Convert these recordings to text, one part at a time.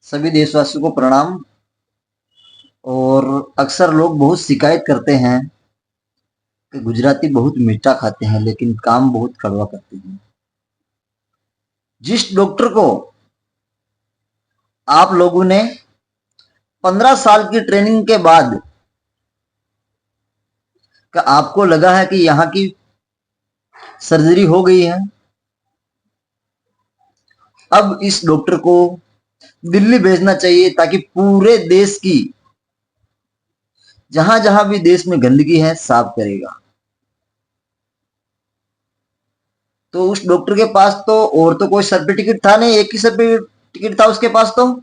सभी देशवासियों को प्रणाम। और अक्सर लोग बहुत शिकायत करते हैं कि गुजराती बहुत मीठा खाते हैं लेकिन काम बहुत कड़वा करते हैं। जिस डॉक्टर को आप लोगों ने 15 साल की ट्रेनिंग के बाद का आपको लगा है कि यहाँ की सर्जरी हो गई है, अब इस डॉक्टर को दिल्ली भेजना चाहिए ताकि पूरे देश की जहां जहां भी देश में गंदगी है साफ करेगा। तो उस डॉक्टर के पास तो और तो कोई सर्टिफिकेट था नहीं, एक ही सर्टिफिकेट था उसके पास, तो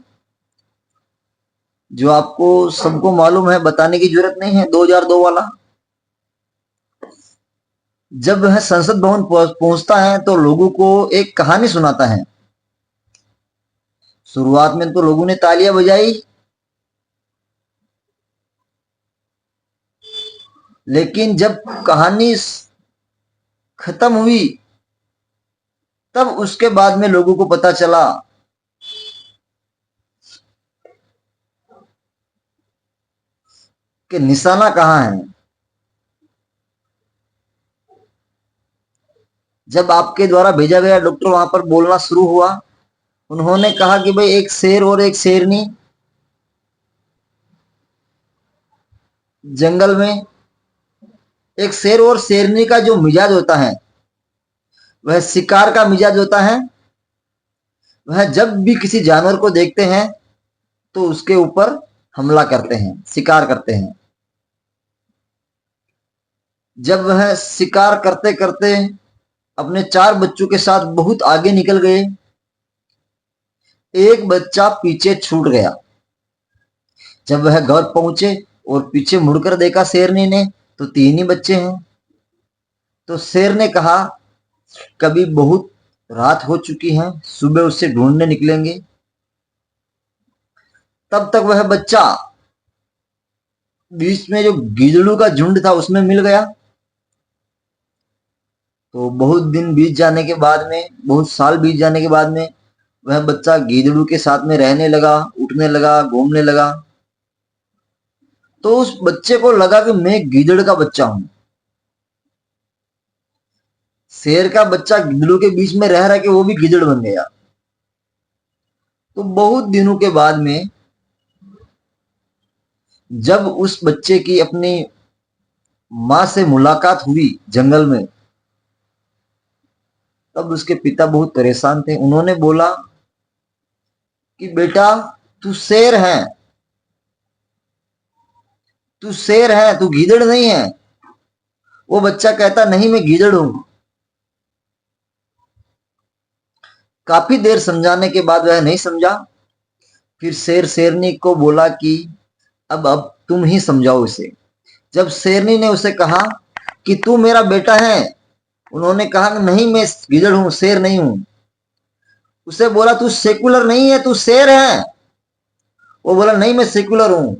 जो आपको सबको मालूम है, बताने की जरूरत नहीं है, 2002 वाला। जब वह संसद भवन पहुंचता है तो लोगों को एक कहानी सुनाता है। शुरुआत में तो लोगों ने तालियां बजाई, लेकिन जब कहानी खत्म हुई तब उसके बाद में लोगों को पता चला कि निशाना कहां है। जब आपके द्वारा भेजा गया डॉक्टर वहां पर बोलना शुरू हुआ, उन्होंने कहा कि भाई एक शेर और एक शेरनी जंगल में। एक शेर और शेरनी का जो मिजाज होता है, वह शिकार का मिजाज होता है। वह जब भी किसी जानवर को देखते हैं तो उसके ऊपर हमला करते हैं, शिकार करते हैं। जब वह शिकार करते करते अपने 4 बच्चों के साथ बहुत आगे निकल गए, एक बच्चा पीछे छूट गया। जब वह घर पहुंचे और पीछे मुड़कर देखा शेरनी ने, तो 3 ही बच्चे हैं। तो शेर ने कहा, कभी बहुत रात हो चुकी है, सुबह उसे ढूंढने निकलेंगे। तब तक वह बच्चा बीच में जो गीदड़ों का झुंड था उसमें मिल गया। तो बहुत दिन बीत जाने के बाद में, बहुत साल बीत जाने के बाद में, वह बच्चा गीदड़ों के साथ में रहने लगा, उठने लगा, घूमने लगा। तो उस बच्चे को लगा कि मैं गीदड़ का बच्चा हूं। शेर का बच्चा गिद्दड़ों के बीच में रह रहा के वो भी गिद्दड़ बन गया। तो बहुत दिनों के बाद में जब उस बच्चे की अपनी मां से मुलाकात हुई जंगल में, तब उसके पिता बहुत परेशान थे। उन्होंने बोला कि बेटा, तू शेर है, तू शेर है, तू गीदड़ नहीं है। वो बच्चा कहता, नहीं मैं गीदड़ हूं। काफी देर समझाने के बाद वह नहीं समझा। फिर शेर शेरनी को बोला कि अब तुम ही समझाओ इसे। जब शेरनी ने उसे कहा कि तू मेरा बेटा है, उन्होंने कहा नहीं मैं गीदड़ हूं, शेर नहीं हूं। उसे बोला तू सेकुलर नहीं है, तू शेर है। वो बोला नहीं मैं सेकुलर हूं।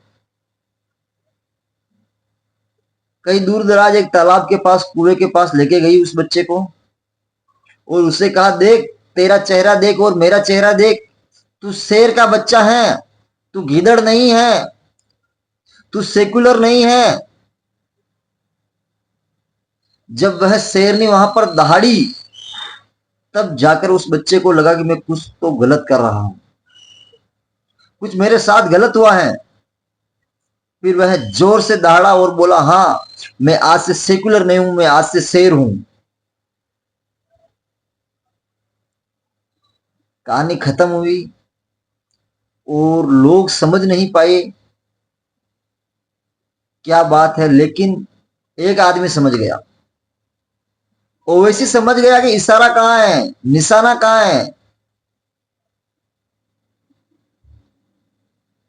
कई दूर दराज एक तालाब के पास, कुएं के पास लेके गई उस बच्चे को और उसे कहा, देख तेरा चेहरा देख और मेरा चेहरा देख, तू शेर का बच्चा है, तू गीदड़ नहीं है, तू सेकुलर नहीं है। जब वह शेरनी वहां पर दहाड़ी, तब जाकर उस बच्चे को लगा कि मैं कुछ तो गलत कर रहा हूं, कुछ मेरे साथ गलत हुआ है। फिर वह जोर से दहाड़ा और बोला, हाँ मैं आज से सेकुलर नहीं हूं, मैं आज से शेर हूं। कहानी खत्म हुई और लोग समझ नहीं पाए क्या बात है, लेकिन एक आदमी समझ गया। ओवैसी समझ गया कि इशारा कहां है, निशाना कहां है।